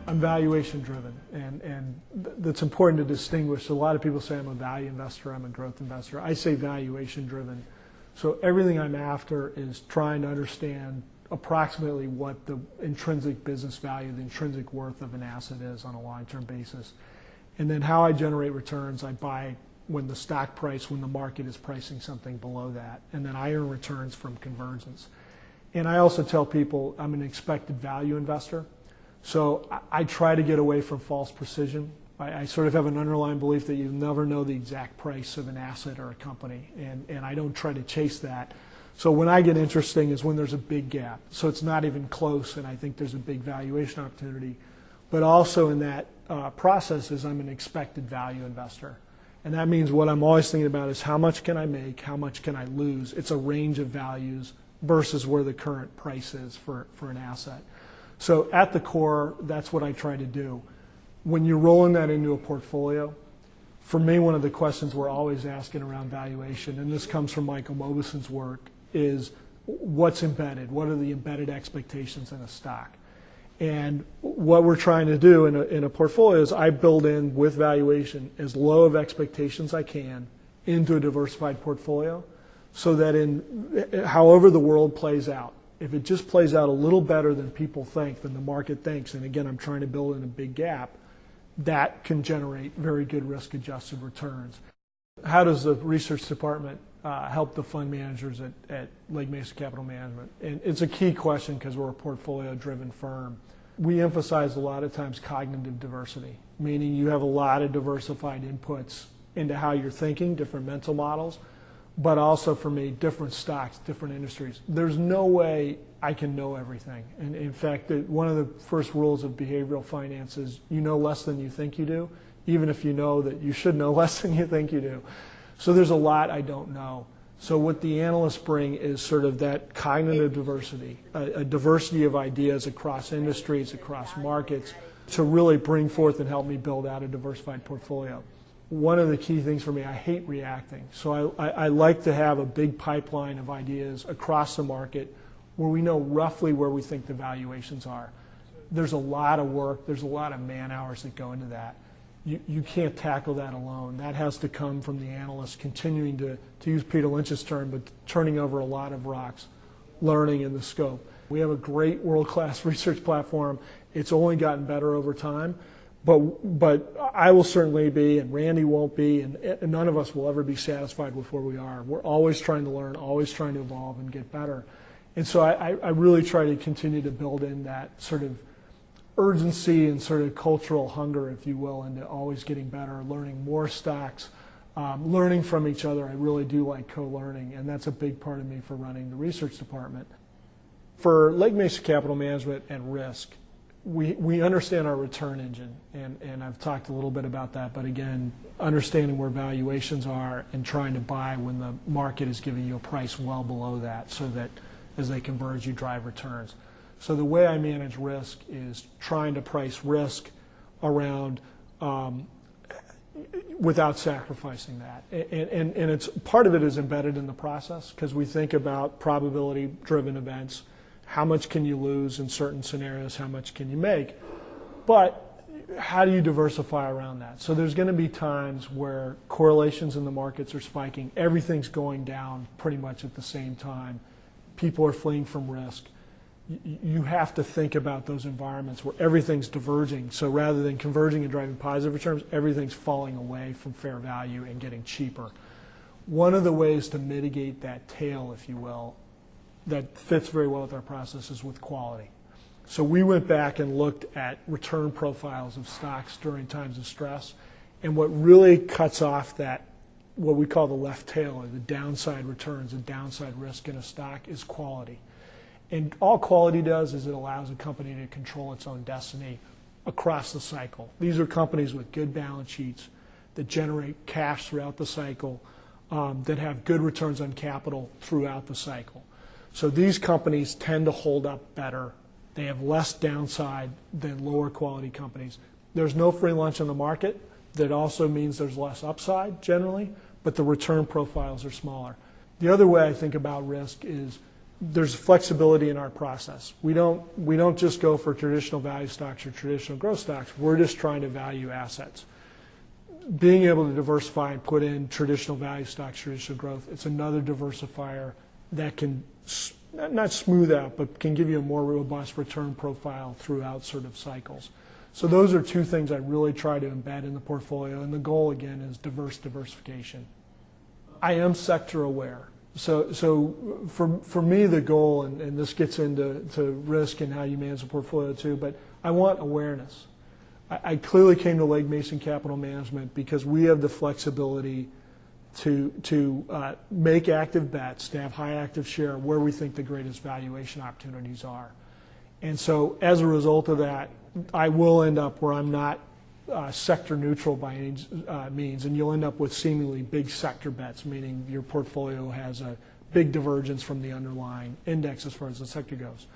I'm valuation driven, and that's important to distinguish. A lot of people say I'm a value investor, I'm a growth investor. I say valuation driven. So everything I'm after is trying to understand approximately what the intrinsic business value, the intrinsic worth of an asset is on a long-term basis. And then how I generate returns, I buy when the stock price, when the market is pricing something below that. And then I earn returns from convergence. And I also tell people I'm an expected value investor. So I try to get away from false precision. I sort of have an underlying belief that you never know the exact price of an asset or a company, and I don't try to chase that. So when I get interesting is when there's a big gap. So it's not even close, and I think there's a big valuation opportunity. But also in that process is I'm an expected value investor. And that means what I'm always thinking about is how much can I make, how much can I lose. It's a range of values versus where the current price is for an asset. So at the core, that's what I try to do. When you're rolling that into a portfolio, for me, one of the questions we're always asking around valuation, and this comes from Michael Mobison's work, is what's embedded? What are the embedded expectations in a stock? And what we're trying to do in a portfolio is I build in with valuation as low of expectations I can into a diversified portfolio so that in however the world plays out, if it just plays out a little better than people think, than the market thinks, and again, I'm trying to build in a big gap, that can generate very good risk-adjusted returns. How does the research department help the fund managers at Legg Mason Capital Management? And it's a key question because we're a portfolio-driven firm. We emphasize a lot of times cognitive diversity, meaning you have a lot of diversified inputs into how you're thinking, different mental models, but also for me, different stocks, different industries. There's no way I can know everything. And in fact, one of the first rules of behavioral finance is you know less than you think you do, even if you know that you should know less than you think you do. So there's a lot I don't know. So what the analysts bring is sort of that cognitive diversity, a diversity of ideas across industries, across markets, to really bring forth and help me build out a diversified portfolio. One of the key things for me, I hate reacting. So I like to have a big pipeline of ideas across the market where we know roughly where we think the valuations are. There's a lot of work, there's a lot of man hours that go into that. You can't tackle that alone. That has to come from the analysts continuing to use Peter Lynch's term, but turning over a lot of rocks, learning in the scope. We have a great world-class research platform. It's only gotten better over time. But I will certainly be, and Randy won't be, and none of us will ever be satisfied with where we are. We're always trying to learn, always trying to evolve and get better. And so I really try to continue to build in that sort of urgency and sort of cultural hunger, if you will, into always getting better, learning more stocks, learning from each other. I really do like co-learning, and that's a big part of me for running the research department. For Legg Mason Capital Management and risk, we understand our return engine, and I've talked a little bit about that, but again, understanding where valuations are and trying to buy when the market is giving you a price well below that so that as they converge, you drive returns. So the way I manage risk is trying to price risk around without sacrificing that. And it's part of it is embedded in the process because we think about probability-driven events. How much can you lose in certain scenarios? How much can you make? But how do you diversify around that? So there's going to be times where correlations in the markets are spiking. Everything's going down pretty much at the same time. People are fleeing from risk. You have to think about those environments where everything's diverging. So rather than converging and driving positive returns, everything's falling away from fair value and getting cheaper. One of the ways to mitigate that tail, if you will, that fits very well with our process is with quality. So we went back and looked at return profiles of stocks during times of stress, and what really cuts off that, what we call the left tail, or the downside returns, the downside risk in a stock, is quality. And all quality does is it allows a company to control its own destiny across the cycle. These are companies with good balance sheets that generate cash throughout the cycle, that have good returns on capital throughout the cycle. So these companies tend to hold up better. They have less downside than lower quality companies. There's no free lunch on the market. That also means there's less upside generally, but the return profiles are smaller. The other way I think about risk is there's flexibility in our process. We don't just go for traditional value stocks or traditional growth stocks. We're just trying to value assets. Being able to diversify and put in traditional value stocks, traditional growth, it's another diversifier that can not smooth out, but can give you a more robust return profile throughout sort of cycles. So those are two things I really try to embed in the portfolio, and the goal again is diversification. I am sector aware. So for me, the goal, and this gets into risk and how you manage the portfolio too, but I want awareness. I clearly came to Legg Mason Capital Management because we have the flexibility to make active bets, to have high active share where we think the greatest valuation opportunities are. And so as a result of that, I will end up where I'm not sector neutral by any means, and you'll end up with seemingly big sector bets, meaning your portfolio has a big divergence from the underlying index as far as the sector goes.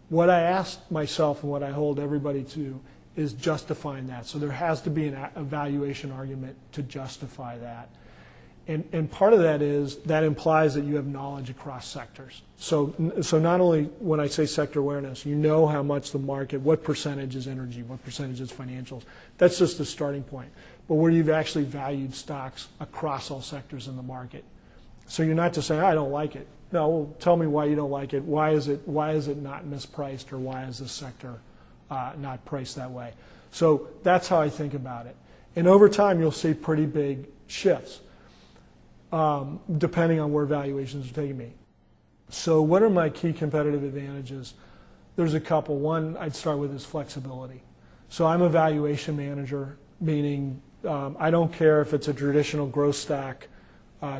What I ask myself and what I hold everybody to is justifying that. So there has to be a valuation argument to justify that. And part of that is that implies that you have knowledge across sectors. So not only when I say sector awareness, you know how much the market, what percentage is energy, what percentage is financials. That's just the starting point. But where you've actually valued stocks across all sectors in the market. So you're not just saying, I don't like it. No, well, tell me why you don't like it. Why is it not mispriced, or why is this sector not priced that way? So that's how I think about it. And over time, you'll see pretty big shifts. Depending on where valuations are taking me. So what are my key competitive advantages? There's a couple. One I'd start with is flexibility. So I'm a valuation manager, meaning I don't care if it's a traditional growth stock,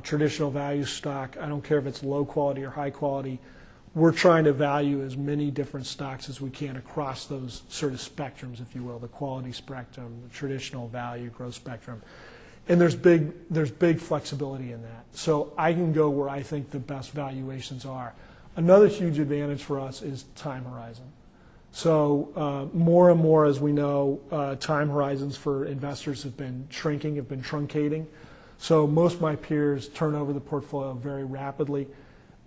traditional value stock. I don't care if it's low quality or high quality. We're trying to value as many different stocks as we can across those sort of spectrums, if you will, the quality spectrum, the traditional value growth spectrum. And there's big flexibility in that. So I can go where I think the best valuations are. Another huge advantage for us is time horizon. So more and more, as we know, time horizons for investors have been shrinking, have been truncating. So most of my peers turn over the portfolio very rapidly.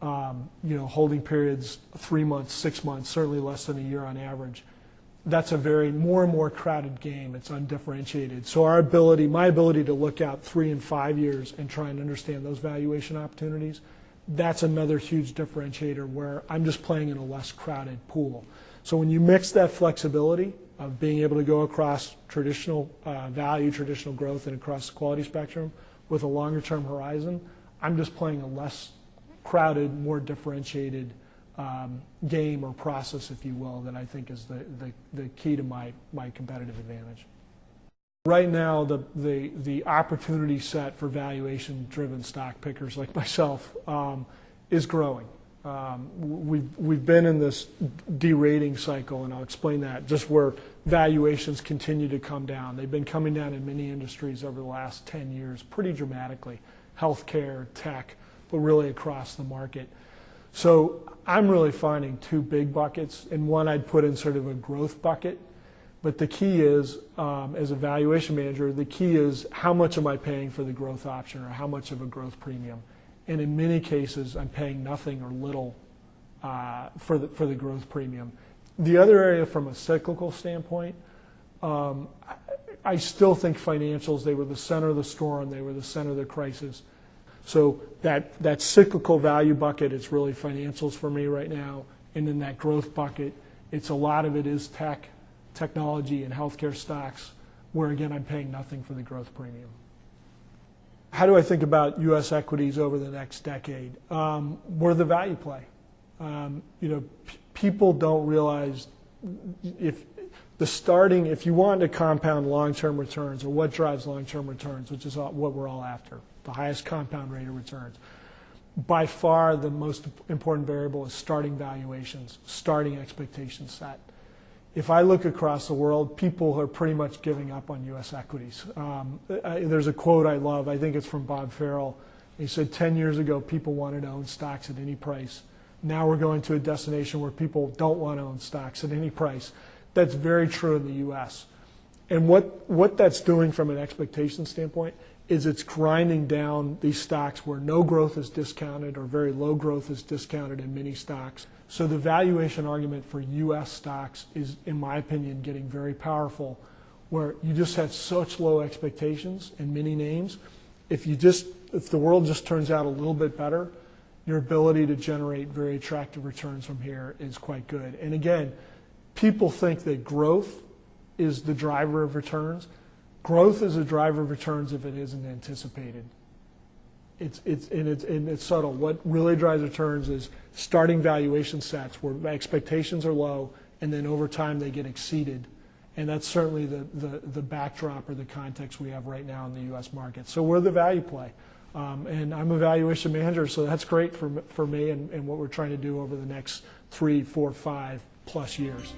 Holding periods 3 months, 6 months, certainly less than a year on average. That's a more and more crowded game. It's undifferentiated. So my ability to look out 3 and 5 years and try and understand those valuation opportunities, that's another huge differentiator where I'm just playing in a less crowded pool. So when you mix that flexibility of being able to go across traditional value, traditional growth, and across the quality spectrum with a longer term horizon, I'm just playing a less crowded, more differentiated game or process, if you will, that I think is the key to my competitive advantage. Right now, the opportunity set for valuation-driven stock pickers like myself is growing. We've been in this derating cycle, and I'll explain that, just where valuations continue to come down. They've been coming down in many industries over the last 10 years pretty dramatically, healthcare, tech, but really across the market. So I'm really finding two big buckets, and one I'd put in sort of a growth bucket. But the key is, as a valuation manager, the key is how much am I paying for the growth option, or how much of a growth premium? And in many cases, I'm paying nothing or little for the growth premium. The other area from a cyclical standpoint, I still think financials, they were the center of the storm, they were the center of the crisis. So that cyclical value bucket, it's really financials for me right now. And in that growth bucket, a lot of it is technology and healthcare stocks, where again, I'm paying nothing for the growth premium. How do I think about U.S. equities over the next decade? We're the value play. People don't realize if you want to compound long-term returns, or what drives long-term returns, which is what we're all after, the highest compound rate of returns. By far, the most important variable is starting valuations, starting expectations set. If I look across the world, people are pretty much giving up on U.S. equities. There's a quote I love. I think it's from Bob Farrell. He said, 10 years ago, people wanted to own stocks at any price. Now we're going to a destination where people don't want to own stocks at any price. That's very true in the U.S. And what that's doing from an expectation standpoint is it's grinding down these stocks where no growth is discounted or very low growth is discounted in many stocks. So the valuation argument for U.S. stocks is, in my opinion, getting very powerful, where you just have such low expectations in many names. If the world just turns out a little bit better, your ability to generate very attractive returns from here is quite good. And again, people think that growth is the driver of returns. Growth is a driver of returns if it isn't anticipated. It's subtle. What really drives returns is starting valuation sets where expectations are low and then over time they get exceeded. And that's certainly the backdrop or the context we have right now in the U.S. market. So we're the value play. And I'm a valuation manager, so that's great for me and what we're trying to do over the next 3, 4, 5+ years.